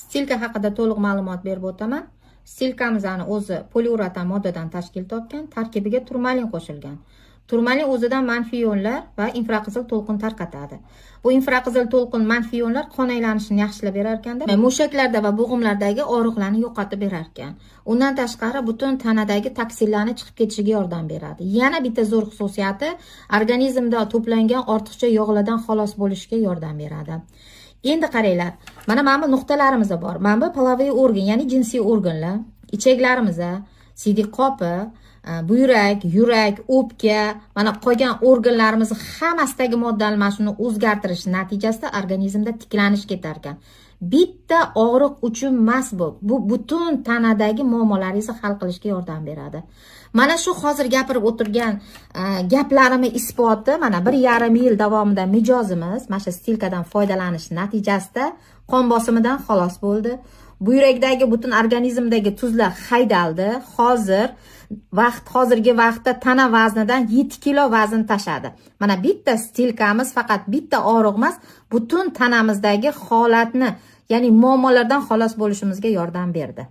Stilka haqida to'liq ma'lumot berib o'taman. Stilkamizning o'zi poliuretan moddadan tashkil topgan, tarkibiga turmalin qo'shilgan. Turmalin o'zidan manfiy ionlar va infraqizil to'lqin tarqatadi. Bu infraqizil to'lqin manfiy ionlar qon aylanishini yaxshilab berar ekanda, mushaklarda va bo'g'imlardagi og'riqlarni yo'qotib berar ekan. Undan tashqari butun tanadagi toksinlarni chiqib ketishiga yordam beradi. Yana bitta zo'r xususiyati, organizmda to'plangan ortiqcha yog'lardan xalos bo'lishga yordam beradi. Endi qaranglar, mana bu nuqtalarimiz bor. Mana bu poloviy organ, ya'ni jinsiy organlar, ichaklarimiz, siydik qopi, buyrak, yurak, o'pka, mana qolgan organlarimiz hammasidagi modda almashinuvini o'zgartirish natijasida organizmda tiklanish ketar ekan. Bitta og'riq uchun emas bu. Bu butun tanadagi muammolaringizni hal qilishga yordam beradi. Mana shu hozir gapirib o'tirgan gaplarimni isboti, mana 1,5 yil davomida mijozimiz mana shu stilkadan foydalanish natijasida qon bosimidan xalos bo'ldi. Buyrakdagi butun organizmdagi tuzlar haydaldi. Hozirgi vaqtda tana vaznidan 7 kilo vazn tashadi. Mana bitta stilkamiz faqat bitta og'riq emas, butun tanamizdagi holatni, ya'ni muammolardan xalos bo'lishimizga yordam berdi.